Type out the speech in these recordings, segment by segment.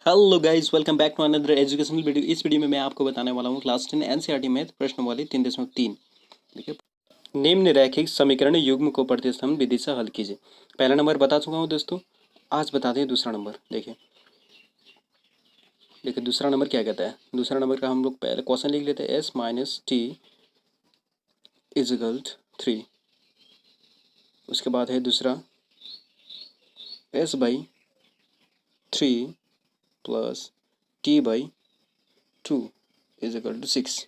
Hello guys, welcome back to another educational video. इस वीडियो में मैं आपको बताने वाला हूँ क्लास 10 एनसीईआरटी मैथ प्रश्न वाली 3.3। देखिए, निम्न रैखिक समीकरण युग्म को प्रतिस्थापन विधि से हल कीजिए। पहला नंबर बता चुका हूँ दोस्तों, आज बताते हैं दूसरा नंबर। देखिए देखिए दूसरा नंबर क्या कहता है। दूसरा नंबर का हम लोग पहले क्वेश्चन लिख लेते हैं। S minus T equal 3। उसके बाद है दूसरा S by 3 plus T by 2 equal to 6।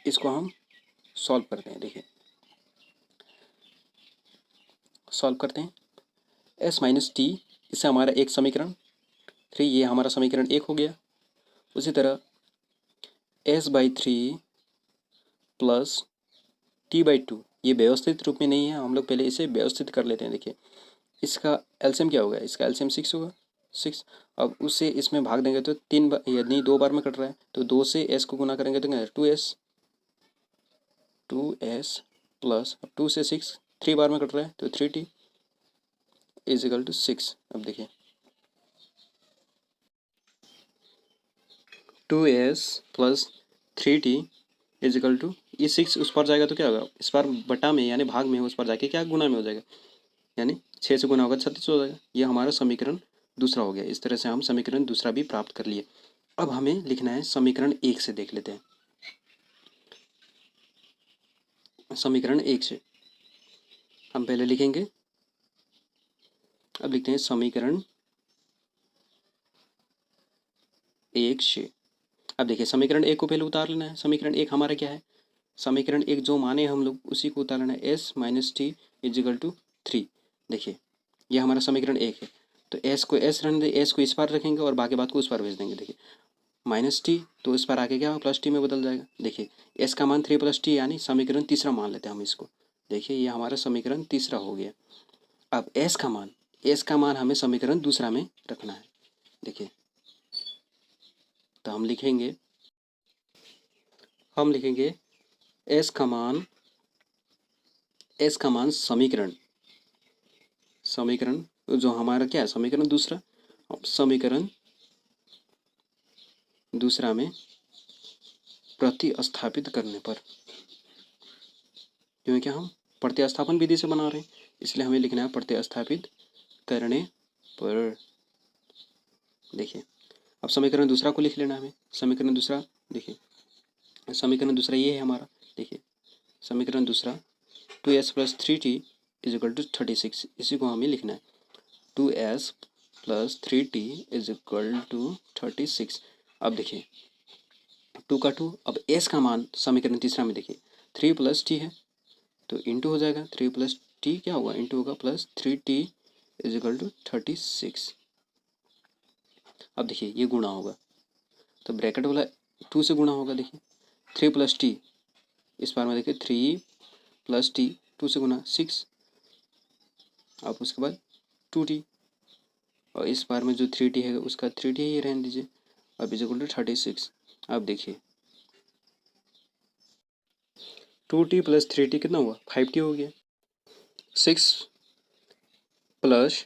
इसको हम सॉल्व करते हैं। देखिए सॉल्व करते हैं। एस माइनस टी, इससे हमारा एक समीकरण 3, ये हमारा समीकरण 1 हो गया। उसी तरह S by 3 plus T by 2, ये व्यवस्थित रूप में नहीं है, हम लोग पहले इसे व्यवस्थित कर लेते हैं। देखिए इसका एलसीएम क्या होगा, इसका एलसीएम 6 होगा, 6। अब उससे इसमें भाग देंगे तो 3 बार, यदि 2 बार में कट रहा है तो 2 से एस को गुना करेंगे तो 2s प्लस, अब 2 से 6 3 बार में कट रहा है तो 3t इजिकल टू 6। अब देखिए 2s plus 3t is equal to, ये 6 उस पर जाएगा तो क्या होगा, इस पर बटा में यानी भाग में, उस पर जाके क्या गुना में हो जाएगा, यानी 6 से गुना होगा 36 हो जाएगा। ये हमारा समीकरण दूसरा हो गया। इस तरह से हम समीकरण दूसरा भी प्राप्त कर लिए। अब हमें लिखना है समीकरण 1 से। देख लेते हैं समीकरण 1 से हम पहले लिखेंगे। अब लिखते हैं समीकरण 1 से। अब देखिए समीकरण 1 को पहले उतार लेना है। समीकरण 1 हमारा क्या है, समीकरण 1 जो माने हम लोग उसी को उतार लेना है। S minus T equal to 3। देखिए ये हमारा समीकरण 1 है, तो एस को एस रहने दें, एस को इस पार रखेंगे और बाकी बात को उस पार भेज देंगे। देखिए माइनस टी, तो इस पर आके क्या प्लस टी में बदल जाएगा। देखिए एस का मान 3 प्लस टी, यानी समीकरण तीसरा मान लेते हैं हम इसको। देखिए ये हमारा समीकरण तीसरा हो गया। अब एस का मान हमें समीकरण दूसरा में रखना है। देखिए तो हम लिखेंगे एस का मान समीकरण जो हमारा क्या है, समीकरण दूसरा। अब समीकरण दूसरा में प्रतिस्थापित करने पर, क्योंकि हम प्रतिस्थापन विधि से बना रहे हैं इसलिए हमें लिखना है प्रतिस्थापित करने पर। देखिए अब समीकरण दूसरा को लिख लेना है हमें। समीकरण दूसरा, देखिए समीकरण दूसरा ये है हमारा। देखिए समीकरण दूसरा 2s plus 3t is equal to 36, इसी को हमें लिखना है। 2s plus 3t is equal to 36। अब देखिए 2 का 2, अब s का मान समीकरण तीसरा में देखिए 3 प्लस टी है तो इंटू हो जाएगा। 3 प्लस टी क्या होगा, इंटू होगा, plus 3t is equal to 36। अब देखिए ये गुणा होगा तो ब्रैकेट वाला 2 से गुणा होगा। देखिए 3 प्लस टी, इस बार में देखिए 3 प्लस टी, 2 से गुना 6, अब उसके बाद 2t, और इस बार में जो 3t है उसका 3t ही रहने दीजिए। अब इज इक्वल टू 36। अब देखिए 2t प्लस 3t कितना हुआ, 5t हो गया। 6 प्लस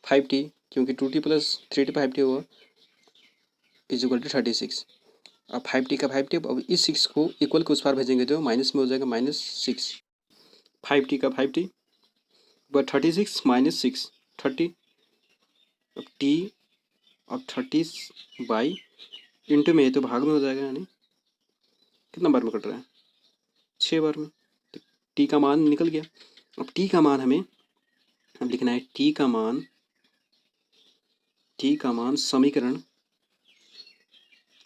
5t, क्योंकि 2t प्लस 3t 5t हुआ, इज इक्वल टू 36। अब 5t का 5t, अब इस 6 को इक्वल के उस पार भेजेंगे तो माइनस में हो जाएगा, -6। 5t का 5t बट 36 -6 30। अब t, अब 30 बाई इंटू में है तो भाग में हो जाएगा, यानी कितना बार में कट रहा है, 6 बार में। तो t का मान निकल गया। अब t का मान हमें अब लिखना है। t का मान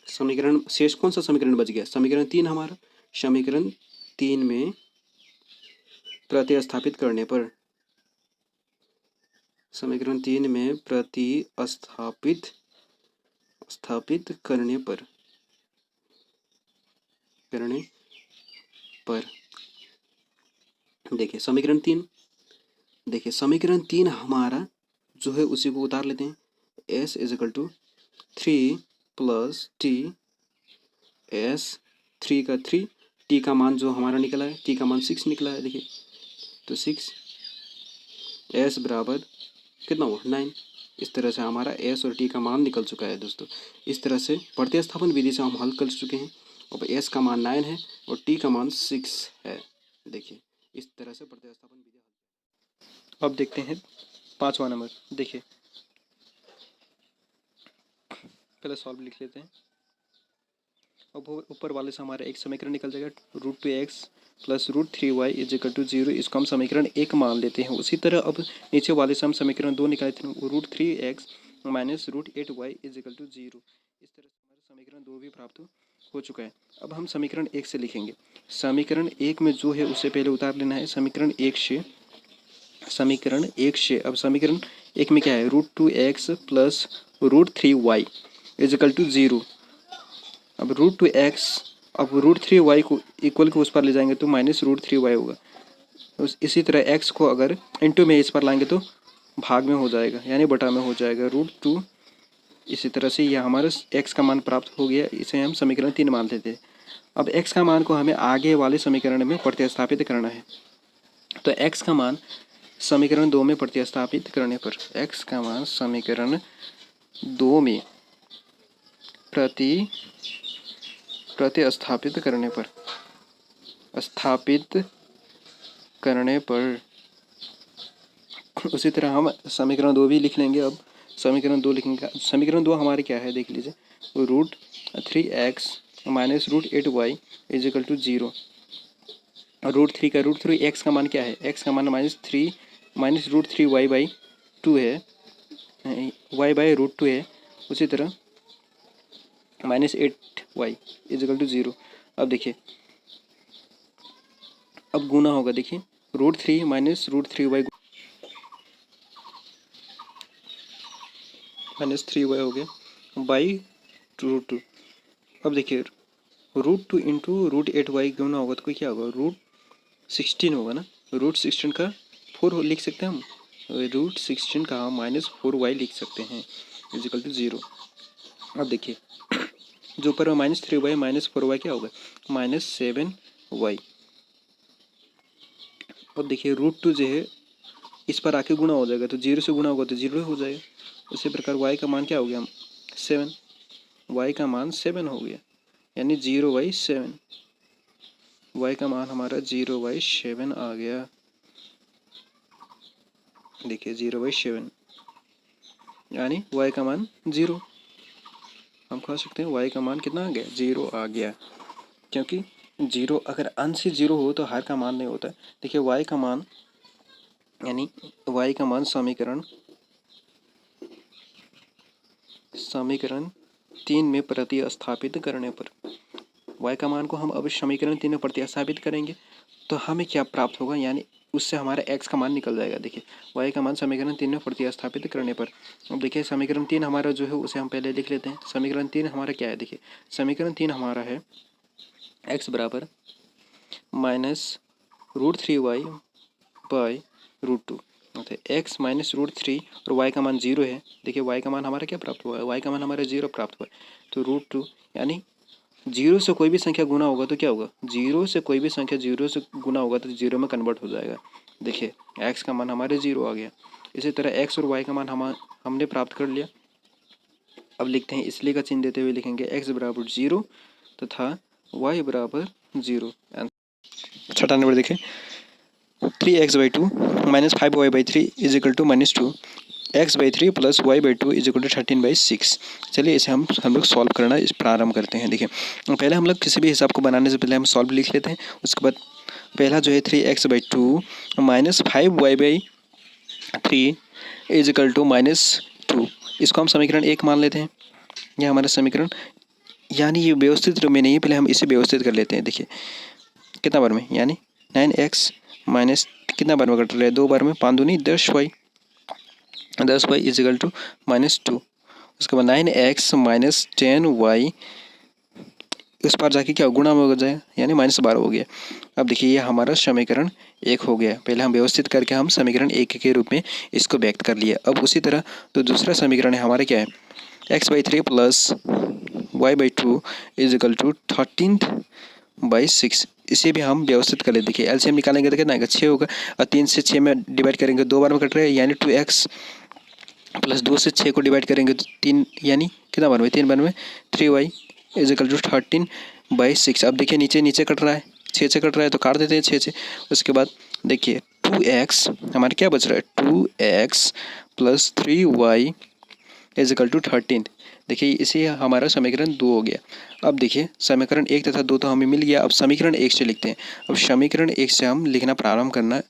समीकरण शेष कौन सा समीकरण बच गया, समीकरण 3 हमारा। समीकरण 3 में प्रतिस्थापित करने पर, समीकरण 3 में प्रतिस्थापित करने पर देखिए समीकरण 3 हमारा जो है उसी को उतार लेते हैं। s is equal to 3 plus T, S 3 का 3, t का मान जो हमारा निकला है, t का मान 6 निकला है। देखिए तो 6, s बराबर कितना हुआ, 9। इस तरह से हमारा एस और टी का मान निकल चुका है दोस्तों। इस तरह से प्रतिस्थापन विधि से हम हल कर चुके हैं। अब एस का मान 9 है और टी का मान 6 है। देखिए इस तरह से प्रतिस्थापन विधि। अब देखते हैं 5वां नंबर। देखिए पहले सॉल्व लिख लेते हैं। अब ऊपर वाले से हमारा एक समीकरण निकल जाएगा, √2x plus √3y is equal to 0। इसको हम समीकरण 1 मान लेते हैं। उसी तरह अब नीचे वाले से हम समीकरण 2 निकाले थे, √3x minus √8y is equal to 0। इस तरह से हमारा समीकरण 2 भी प्राप्त हो चुका है। अब हम समीकरण 1 से लिखेंगे। समीकरण 1 में जो है उससे पहले उतार लेना है समीकरण 1 से। अब समीकरण 1 में क्या है, √2x plus √3y is equal to 0। अब √2x अब √3y को इक्वल को उस पर ले जाएंगे तो माइनस √3y होगा। इसी तरह x को अगर इंटू में इस पर लाएंगे तो भाग में हो जाएगा, यानी बटा में हो जाएगा √2। इसी तरह से यह हमारा x का मान प्राप्त हो गया। इसे हम समीकरण 3 मान लेते हैं। अब x का मान को हमें आगे वाले समीकरण में प्रतिस्थापित करना है। तो x का मान समीकरण 2 में प्रतिस्थापित करने पर, x का मान समीकरण 2 में प्रतिस्थापित करने पर उसी तरह हम समीकरण 2 भी लिख लेंगे। अब समीकरण 2 लिखेंगे। समीकरण 2 हमारे क्या है देख लीजिए, √3x minus √8y is equal to 0। √3 का मान क्या है, x का मान -3 माइनस √3y बाई 2 है, y बाई √2 है। उसी तरह -8y इज इक्वल टू 0। अब देखिए अब गुना होगा। देखिए √3 माइनस √3y -3y हो गया बाई √2। अब देखिए √2 इंटू √8y गुना होगा तो क्या होगा, √16 होगा ना। √16 का 4 लिख सकते हैं हम, √16 का -4y लिख सकते हैं इज इक्वल टू 0। अब देखिए जो ऊपर में -3y -4y क्या होगा, -7y। अब देखिए √2 जो है इस पर आके गुना हो जाएगा तो 0 से गुना होगा तो 0 हो जाएगा। उसी प्रकार y का मान क्या हो गया, 7। y का मान 7 हो गया, यानी 0/7। y का मान हमारा 0/7 आ गया। देखिए 0/7 यानी y का मान 0। हम कह सकते हैं y का मान कितना आ गया, 0 आ गया। क्योंकि 0 अगर अंश से 0 हो तो हर का मान नहीं होता। देखिए y का मान यानी y का मान समीकरण 3 में प्रतिस्थापित करने पर, y का मान को हम अब समीकरण 3 में प्रतिस्थापित करेंगे तो हमें क्या प्राप्त होगा, यानी उससे हमारा x का मान निकल जाएगा। देखिए y का मान समीकरण 3 में प्रतिस्थापित करने पर, अब देखिए समीकरण 3 हमारा जो है उसे हम पहले लिख लेते हैं। समीकरण 3 हमारा क्या है, देखिए समीकरण 3 हमारा है x बराबर -√3y बाई √2। x माइनस √3 और y का मान 0 है। देखिए y का मान हमारा क्या प्राप्त हुआ है, y का मान हमारा 0 प्राप्त हुआ है। तो √2 यानी 0 से कोई भी संख्या गुना होगा तो क्या होगा, 0 से कोई भी संख्या 0 से गुना होगा तो 0 में कन्वर्ट हो जाएगा। देखिए x का मान हमारे 0 आ गया। इसी तरह x और y का मान हमने प्राप्त कर लिया। अब लिखते हैं, इसलिए का चिन्ह देते हुए लिखेंगे x बराबर 0 तथा y बराबर 0। छठा नंबर देखें, 3x/2 minus 5y/3 is equal to -2, x/3 plus y/2 is equal to 13/6। चलिए इसे हम लोग सॉल्व करना प्रारंभ करते हैं। देखिए पहले हम लोग किसी भी हिसाब को बनाने से पहले हम सॉल्व लिख लेते हैं। उसके बाद पहला जो है 3x/2 minus 5y/3 is equal to -2, इसको हम समीकरण 1 मान लेते हैं। यह हमारा समीकरण, यानी ये व्यवस्थित रूप में नहीं है, पहले हम इसे व्यवस्थित कर लेते हैं। देखिए कितना बार में, यानी 9x माइनस कितना बार में कट रहा है, 2 बार में, 5 दूनी 10y इज इक्वल टू -2। उसके बाद 9x माइनस 10y उस पर जाके क्या गुणा में हो जाए, यानी -12 हो गया। अब देखिए ये हमारा समीकरण 1 हो गया। पहले हम व्यवस्थित करके हम समीकरण 1 के रूप में इसको व्यक्त कर लिए। अब उसी तरह तो दूसरा समीकरण है हमारा क्या है, x/3 plus y/2 is equal to 13/6। इसे भी हम व्यवस्थित कर लेते। देखिए एलसीएम निकालेंगे तो कितना आएगा, 6 होगा और 3 से 6 में डिवाइड करेंगे, 2 बार में कट रहा है, यानी 2x प्लस 2 से 6 को डिवाइड करेंगे तो 3, यानी कितना बार में, 3 बार में 3y इज इक्वल टू 13/6। अब देखिए नीचे नीचे कट रहा है, 6 से कट रहा है तो काट देते हैं 6 से। उसके बाद देखिए 2x हमारे क्या बच रहा है, 2x plus 3y is equal to 13। देखिए इसे हमारा समीकरण 2 हो गया। अब देखिए समीकरण 1 तथा 2 तो हमें मिल गया। अब समीकरण 1 से लिखते हैं। अब समीकरण 1 से हम लिखना प्रारंभ करना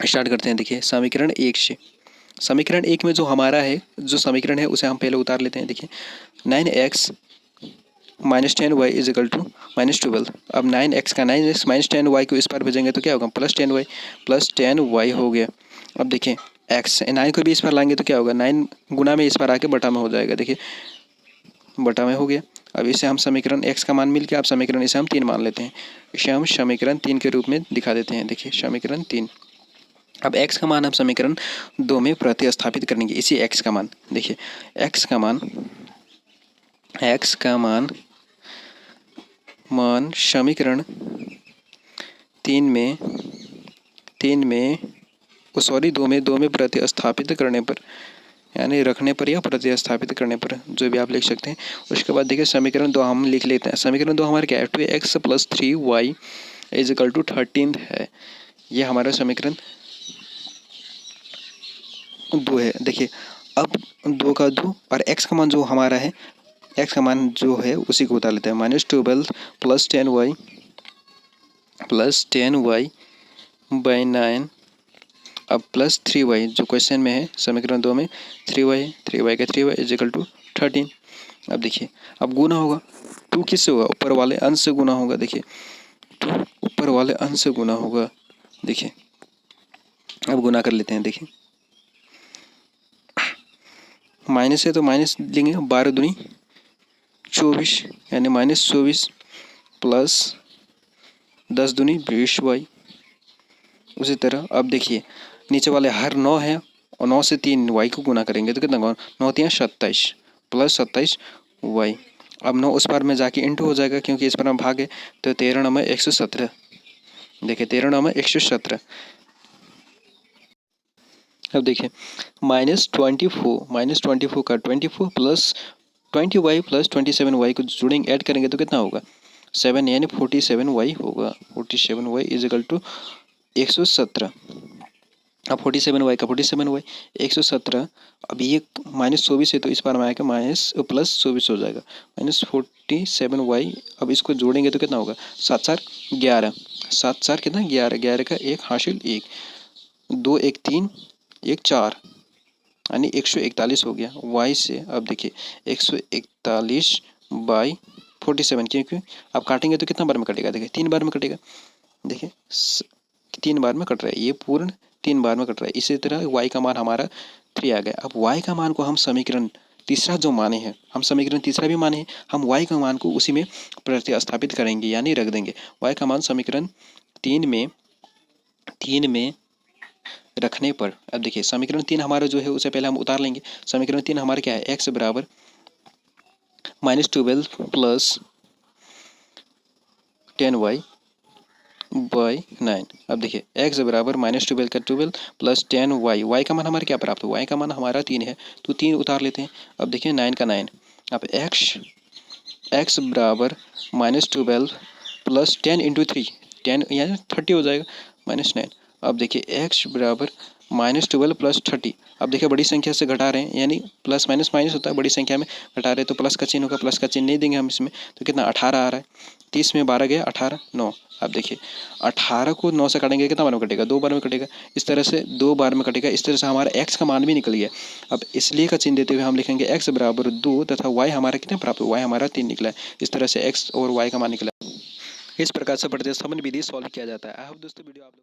स्टार्ट करते हैं। देखिए समीकरण 1 से, समीकरण 1 में जो हमारा है, जो समीकरण है उसे हम पहले उतार लेते हैं। देखिए 9x minus 10y is equal to -12। अब 9x का 9x माइनस 10y को इस पार भेजेंगे तो क्या होगा, +10y हो गया। अब देखिए x 9 को भी इस पार लाएंगे तो क्या होगा, 9 गुना में इस पार आके बटा में हो जाएगा। देखिए बटा में हो गया। अब इसे हम समीकरण x का मान मिल गया। अब समीकरण इसे हम 3 मान लेते हैं। इसे हम समीकरण 3 के रूप में दिखा देते हैं। देखिए समीकरण 3। अब x का मान हम समीकरण 2 में प्रतिस्थापित करेंगे। इसी x का मान देखिए, x का मान समीकरण 3 में 2 में प्रतिस्थापित करने पर, यानी रखने पर या प्रतिस्थापित करने पर, जो भी आप लिख सकते हैं। उसके बाद देखिए समीकरण 2 हम लिख लेते हैं। समीकरण 2 हमारे क्या है, 2x plus 3y is equal to 13 है। ये हमारा समीकरण 2 है। देखिए अब 2 का 2 और x का मान जो हमारा है, x का मान जो है उसी को उतार लेते हैं। -12 प्लस 10y बाई 9, अब प्लस 3y जो क्वेश्चन में है समीकरण 2 में 3y का 3y इज इक्वल टू 13। अब देखिए अब गुना होगा, 2 किससे होगा, ऊपर वाले अंश से गुना होगा। देखिए 2 ऊपर वाले अंश से गुना होगा। देखिए अब गुना कर लेते हैं। देखिए माइनस है तो माइनस लेंगे, 12 दूनी 24 यानी -24 प्लस 10 दूनी 20y। उसी तरह अब देखिए नीचे वाले हर 9 है और 9 से 3 y को गुना करेंगे तो कितना होगा, 9 3 27 प्लस 27y। अब 9 उस पार में जाके इंटू हो जाएगा क्योंकि इस पर हम भागे, तो 13 9 117। देखिए 13 9 117। अब देखिए -24 का 24 प्लस 20y प्लस 27y को जोड़ेंगे, ऐड करेंगे तो कितना होगा, 7 यानी 47y होगा। 47y is equal to 117। अब 47y का 47y 117। अब ये -24 है तो इस बार में आएगा +24 हो जाएगा, -47y। अब इसको जोड़ेंगे तो कितना होगा, 7 4 11, 7 4 कितना 11, 11 का 1 हासिल 1, 2 1 3 1 4 यानी 141 हो गया y से। अब देखिए 141 बाई 47, क्योंकि अब काटेंगे तो कितना बार में कटेगा, देखिए 3 बार में कटेगा। देखिए 3 बार में कट रहा है, ये पूर्ण 3 बार में कट रहा है। इसी तरह y का मान हमारा 3 आ गया। अब y का मान को हम समीकरण तीसरा जो माने हैं, हम समीकरण तीसरा भी माने हैं, हम y का मान को उसी में प्रतिस्थापित करेंगे यानी रख देंगे। y का मान समीकरण 3 में रखने पर, अब देखिए समीकरण 3 हमारा जो है उसे पहले हम उतार लेंगे। समीकरण 3 हमारे क्या है, x बराबर -12 प्लस 10y बाई 9। अब देखिए x बराबर -12 का 12 प्लस 10y, y का मान हमारा क्या प्राप्त हुआ, y का मान हमारा 3 है तो 3 उतार लेते हैं। अब देखिए 9 का 9। अब x बराबर -12 प्लस 10 इंटू 3, 10 यानी 30 हो जाएगा, -9। अब देखिए x बराबर -12 प्लस 30। अब देखिए बड़ी संख्या से घटा रहे हैं, यानी प्लस माइनस माइनस होता है, बड़ी संख्या में घटा रहे हैं तो प्लस का चिन्ह होगा, प्लस का चिन्ह नहीं देंगे हम इसमें, तो कितना 18 आ रहा है। 30 में 12 गया 18 9। अब देखिए 18 को 9 से काटेंगे कितना बार में कटेगा, 2 बार में कटेगा। इस तरह से 2 बार में कटेगा। इस तरह से हमारा x का मान भी निकल गया। अब इसलिए का चिन्ह देते हुए हम लिखेंगे x बराबर 2 तथा y हमारा कितना प्राप्त हुआ, y हमारा 3 निकला है। इस तरह से x और y का मान निकला। इस प्रकार से प्रतिस्थापन विधि सॉल्व किया जाता है। आई होप दोस्तों वीडियो आप लोग